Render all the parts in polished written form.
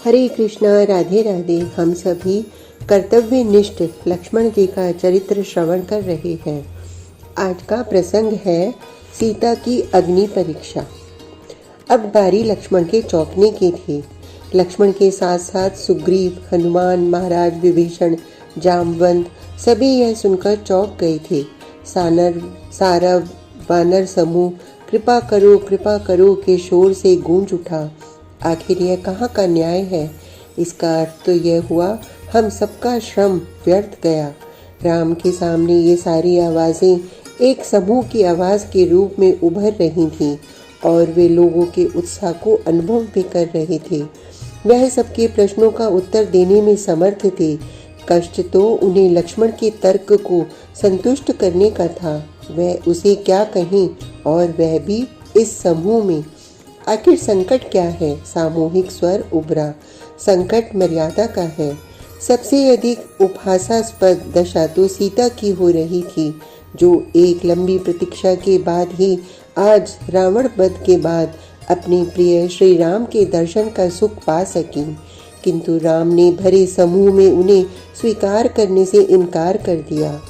हरे कृष्णा, राधे राधे। हम सभी कर्तव्यनिष्ठ लक्ष्मण जी का चरित्र श्रवण कर रहे हैं। आज का प्रसंग है सीता की अग्नि परीक्षा। अब बारी लक्ष्मण के चौंकने की थी। लक्ष्मण के साथ साथ सुग्रीव, हनुमान, महाराज विभीषण, जामवंत सभी यह सुनकर चौंक गए थे। सारा वानर समूह कृपा करो के शोर से गूंज उठा। आखिर यह कहाँ का न्याय है? इसका अर्थ तो यह हुआ, हम सबका श्रम व्यर्थ गया। राम के सामने ये सारी आवाज़ें एक समूह की आवाज़ के रूप में उभर रही थीं और वे लोगों के उत्साह को अनुभव भी कर रहे थे। वह सबके प्रश्नों का उत्तर देने में समर्थ थे। कष्ट तो उन्हें लक्ष्मण के तर्क को संतुष्ट करने का था। वह उसे क्या कहें, और वह भी इस समूह में। आखिर संकट क्या है? सामूहिक स्वर उभरा। संकट मर्यादा का है। सबसे अधिक उपहासास्पद दशा तो सीता की हो रही थी, जो एक लंबी प्रतीक्षा के बाद ही आज रावण वध के बाद अपने प्रिय श्री राम के दर्शन का सुख पा सकी। किंतु राम ने भरे समूह में उन्हें स्वीकार करने से इनकार कर दिया।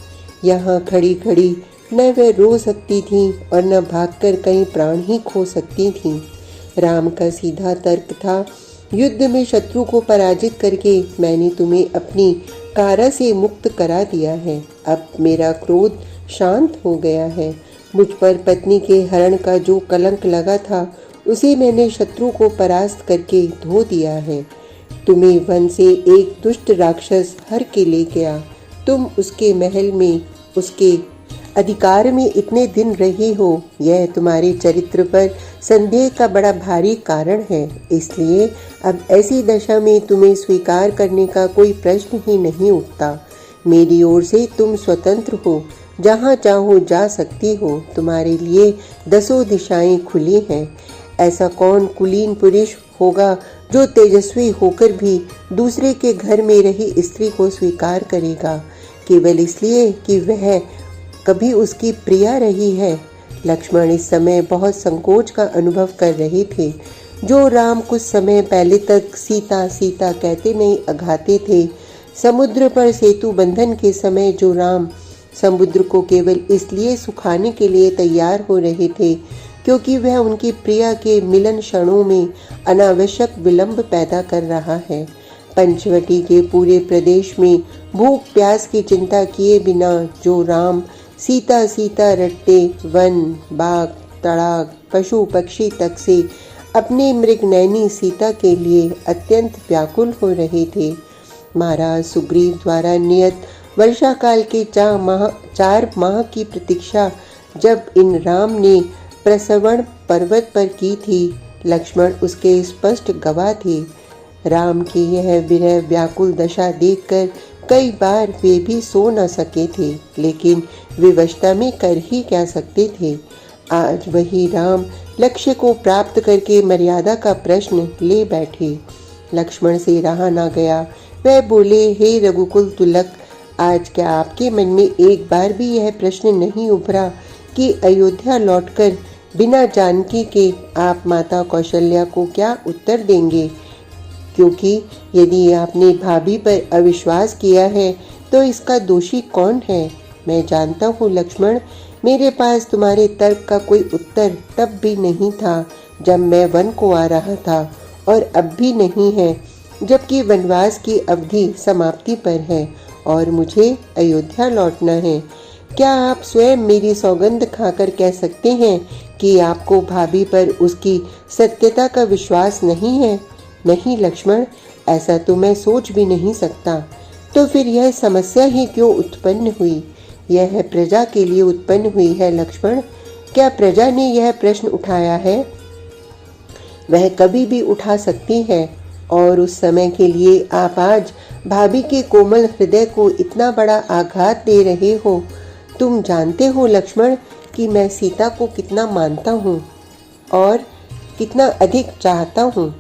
यहाँ खड़ी खड़ी न वह रो सकती थी और न भागकर कहीं प्राण ही खो सकती थी। राम का सीधा तर्क था, युद्ध में शत्रु को पराजित करके मैंने तुम्हें अपनी कारा से मुक्त करा दिया है। अब मेरा क्रोध शांत हो गया है। मुझ पर पत्नी के हरण का जो कलंक लगा था, उसे मैंने शत्रु को परास्त करके धो दिया है। तुम्हें वन से एक दुष्ट राक्षस हर के ले गया। तुम उसके महल में, उसके अधिकार में इतने दिन रही हो। यह तुम्हारे चरित्र पर संदेह का बड़ा भारी कारण है। इसलिए अब ऐसी दशा में तुम्हें स्वीकार करने का कोई प्रश्न ही नहीं उठता। मेरी ओर से तुम स्वतंत्र हो, जहाँ चाहो जा सकती हो। तुम्हारे लिए 10 दिशाएं खुली हैं। ऐसा कौन कुलीन पुरुष होगा जो तेजस्वी होकर भी दूसरे के घर में रही स्त्री को स्वीकार करेगा, केवल इसलिए कि वह कभी उसकी प्रिया रही है? लक्ष्मण इस समय बहुत संकोच का अनुभव कर रहे थे। जो राम कुछ समय पहले तक सीता सीता कहते नहीं अघाते थे, समुद्र पर सेतु बंधन के समय जो राम समुद्र को केवल इसलिए सुखाने के लिए तैयार हो रहे थे क्योंकि वह उनकी प्रिया के मिलन क्षणों में अनावश्यक विलंब पैदा कर रहा है। पंचवटी के पूरे प्रदेश में भूख प्यास की चिंता किए बिना जो राम सीता सीता रटते वन, बाग, तड़ाग, पशु पक्षी तक से अपने मृगनयनी सीता के लिए अत्यंत व्याकुल हो रहे थे। महाराज सुग्रीव द्वारा नियत वर्षा काल के 4 माह की प्रतीक्षा जब इन राम ने प्रसवण पर्वत पर की थी, लक्ष्मण उसके स्पष्ट गवाह थे। राम की यह विरह व्याकुल दशा देखकर कई बार वे भी सो न सके थे, लेकिन विवशता में कर ही क्या सकते थे। आज वही राम लक्ष्य को प्राप्त करके मर्यादा का प्रश्न ले बैठे। लक्ष्मण से रहा न गया। वह बोले, हे रघुकुल तुलक, आज क्या आपके मन में एक बार भी यह प्रश्न नहीं उभरा कि अयोध्या लौटकर बिना जानकी के आप माता कौशल्या को क्या उत्तर देंगे? क्योंकि यदि आपने भाभी पर अविश्वास किया है तो इसका दोषी कौन है? मैं जानता हूँ लक्ष्मण, मेरे पास तुम्हारे तर्क का कोई उत्तर तब भी नहीं था जब मैं वन को आ रहा था, और अब भी नहीं है जबकि वनवास की अवधि समाप्ति पर है और मुझे अयोध्या लौटना है। क्या आप स्वयं मेरी सौगंध खाकर कह सकते हैं कि आपको भाभी पर उसकी सत्यता का विश्वास नहीं है? नहीं लक्ष्मण, ऐसा तो मैं सोच भी नहीं सकता। तो फिर यह समस्या ही क्यों उत्पन्न हुई? यह प्रजा के लिए उत्पन्न हुई है लक्ष्मण। क्या प्रजा ने यह प्रश्न उठाया है? वह कभी भी उठा सकती है, और उस समय के लिए आप आज भाभी के कोमल हृदय को इतना बड़ा आघात दे रहे हो। तुम जानते हो लक्ष्मण कि मैं सीता को कितना मानता हूँ और कितना अधिक चाहता हूँ।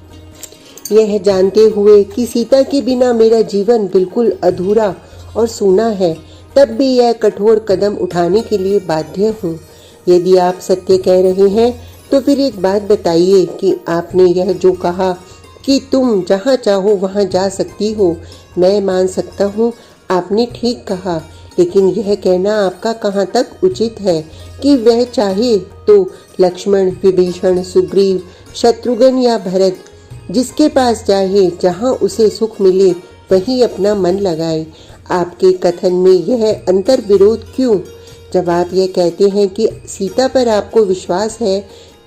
यह जानते हुए कि सीता के बिना मेरा जीवन बिल्कुल अधूरा और सूना है, तब भी यह कठोर कदम उठाने के लिए बाध्य हूँ। यदि आप सत्य कह रहे हैं तो फिर एक बात बताइए कि आपने यह जो कहा कि तुम जहाँ चाहो वहाँ जा सकती हो। मैं मान सकता हूँ, आपने ठीक कहा, लेकिन यह कहना आपका कहाँ तक उचित है कि वह चाहे तो लक्ष्मण, विभीषण, सुग्रीव, शत्रुघ्न या भरत, जिसके पास चाहे, जहाँ उसे सुख मिले वहीं अपना मन लगाए। आपके कथन में यह अंतर विरोध क्यों? जब आप यह कहते हैं कि सीता पर आपको विश्वास है,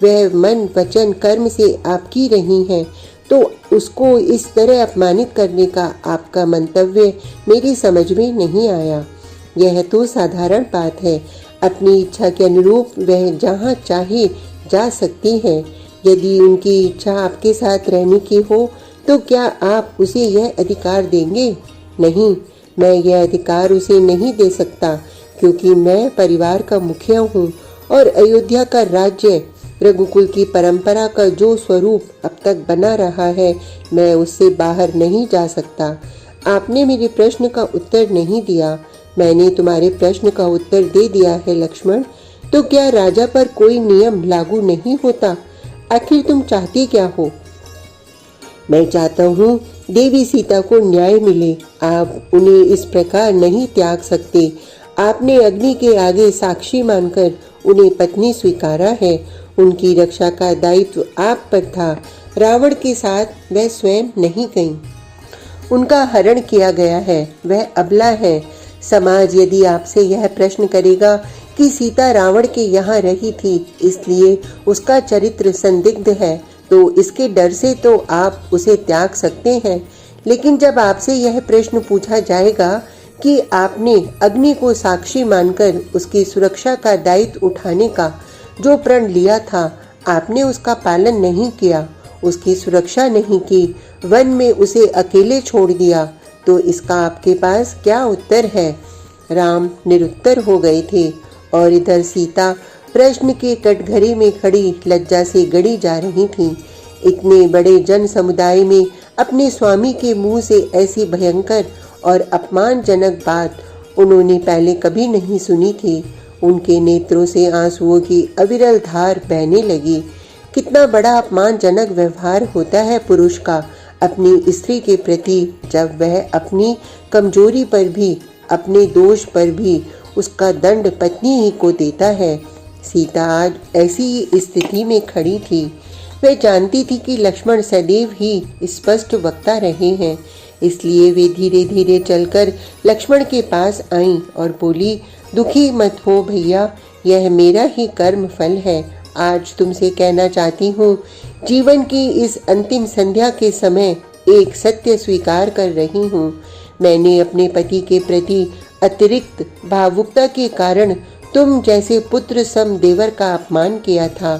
वह मन, वचन, कर्म से आपकी रही हैं, तो उसको इस तरह अपमानित करने का आपका मंतव्य मेरी समझ में नहीं आया। यह तो साधारण बात है। अपनी इच्छा के अनुरूप वह जहाँ चाहे जा सकती है। यदि उनकी इच्छा आपके साथ रहने की हो तो क्या आप उसे यह अधिकार देंगे? नहीं, मैं यह अधिकार उसे नहीं दे सकता, क्योंकि मैं परिवार का मुखिया हूँ और अयोध्या का राज्य, रघुकुल की परंपरा का जो स्वरूप अब तक बना रहा है, मैं उससे बाहर नहीं जा सकता। आपने मेरे प्रश्न का उत्तर नहीं दिया। मैंने तुम्हारे प्रश्न का उत्तर दे दिया है लक्ष्मण। तो क्या राजा पर कोई नियम लागू नहीं होता? आखिर तुम चाहती क्या हो? मैं चाहता हूँ देवी सीता को न्याय मिले। आप उन्हें इस प्रकार नहीं त्याग सकते। आपने अग्नि के आगे साक्षी मानकर उन्हें पत्नी स्वीकारा है। उनकी रक्षा का दायित्व आप पर था। रावण के साथ वह स्वयं नहीं गई। उनका हरण किया गया है। वह अबला है। समाज यदि आपसे यह प्रश्न करेगा कि सीता रावण के यहाँ रही थी, इसलिए उसका चरित्र संदिग्ध है, तो इसके डर से तो आप उसे त्याग सकते हैं। लेकिन जब आपसे यह प्रश्न पूछा जाएगा कि आपने अग्नि को साक्षी मानकर उसकी सुरक्षा का दायित्व उठाने का जो प्रण लिया था, आपने उसका पालन नहीं किया, उसकी सुरक्षा नहीं की, वन में उसे अकेले छोड़ दिया, तो इसका आपके पास क्या उत्तर है? राम निरुत्तर हो गए थे और इधर सीता प्रश्न के कटघरे में खड़ी लज्जा से गड़ी जा रही थी। इतने बड़े जन समुदाय में अपने स्वामी के मुंह से ऐसी भयंकर और अपमानजनक बात उन्होंने पहले कभी नहीं सुनी थी। उनके नेत्रों से आंसुओं की अविरल धार बहने लगी। कितना बड़ा अपमानजनक व्यवहार होता है पुरुष का अपनी स्त्री के प्रति, जब वह अपनी कमजोरी पर भी, अपने दोष पर भी उसका दंड पत्नी ही को देता है। सीता आज ऐसी ही स्थिति में खड़ी थी। वह जानती थी कि लक्ष्मण सदैव ही स्पष्ट वक्ता रहे हैं, इसलिए वे धीरे धीरे चलकर लक्ष्मण के पास आईं और बोली, दुखी मत हो भैया, यह मेरा ही कर्म फल है। आज तुमसे कहना चाहती हूँ, जीवन की इस अंतिम संध्या के समय एक सत्य स्वीकार कर रही हूँ। मैंने अपने पति के प्रति अतिरिक्त भावुकता के कारण तुम जैसे पुत्र सम देवर का अपमान किया था।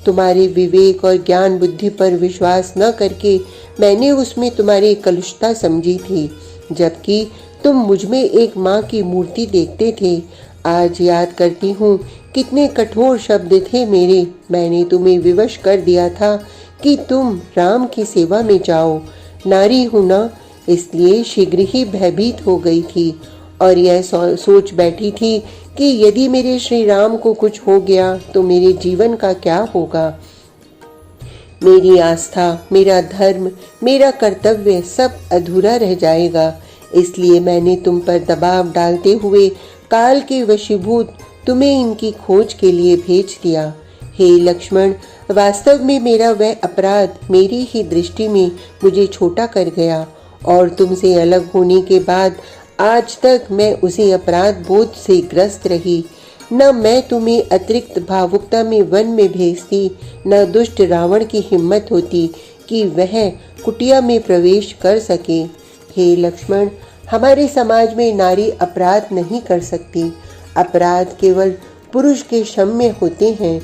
तुम्हारे विवेक और ज्ञान बुद्धि पर विश्वास न करके मैंने उसमें तुम्हारी कलुषता समझी थी, जबकि तुम मुझमें एक माँ की मूर्ति देखते थे। आज याद करती हूँ कितने कठोर शब्द थे मेरे। मैंने तुम्हें विवश कर दिया था कि तुम राम की सेवा में जाओ। नारी हूँ ना, इसलिए शीघ्र ही भयभीत हो गई थी और यह सोच बैठी थी कि यदि मेरे श्री राम को कुछ हो गया तो मेरे जीवन का क्या होगा। मेरी आस्था, मेरा धर्म, मेरा कर्तव्य सब अधूरा रह जाएगा। इसलिए मैंने तुम पर दबाव डालते हुए काल के वशीभूत तुम्हें इनकी खोज के लिए भेज दिया। हे लक्ष्मण, वास्तव में मेरा वह अपराध मेरी ही दृष्टि में मुझे छोटा कर गया और तुमसे अलग होने के बाद आज तक मैं उसी अपराध बोध से ग्रस्त रही। न मैं तुम्हें अतिरिक्त भावुकता में वन में भेजती, न दुष्ट रावण की हिम्मत होती कि वह कुटिया में प्रवेश कर सके। हे लक्ष्मण, हमारे समाज में नारी अपराध नहीं कर सकती। अपराध केवल पुरुष के श्रम में होते हैं।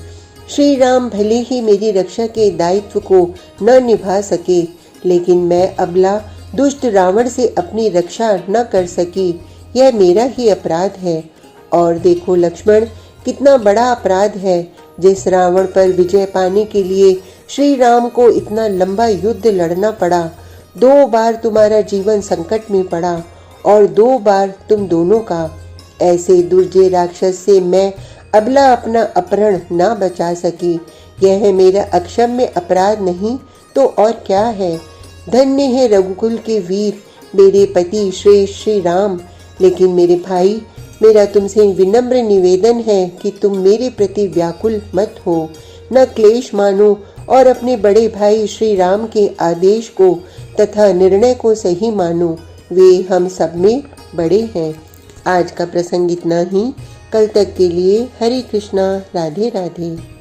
श्री राम भले ही मेरी रक्षा के दायित्व को न निभा सके, लेकिन मैं अबला दुष्ट रावण से अपनी रक्षा न कर सकी। यह मेरा ही अपराध है। और देखो लक्ष्मण, कितना बड़ा अपराध है। जिस रावण पर विजय पाने के लिए श्री राम को इतना लंबा युद्ध लड़ना पड़ा, 2 बार तुम्हारा जीवन संकट में पड़ा और 2 बार तुम दोनों का। ऐसे दुर्जय राक्षस से मैं अबला अपना अपहरण न बचा सकी। यह मेरा अक्षम्य अपराध नहीं तो और क्या है। धन्य है रघुकुल के वीर, मेरे पति श्रेष्ठ श्री राम। लेकिन मेरे भाई, मेरा तुमसे विनम्र निवेदन है कि तुम मेरे प्रति व्याकुल मत हो, न क्लेश मानो और अपने बड़े भाई श्री राम के आदेश को तथा निर्णय को सही मानो। वे हम सब में बड़े हैं। आज का प्रसंग इतना ही। कल तक के लिए हरे कृष्णा, राधे राधे।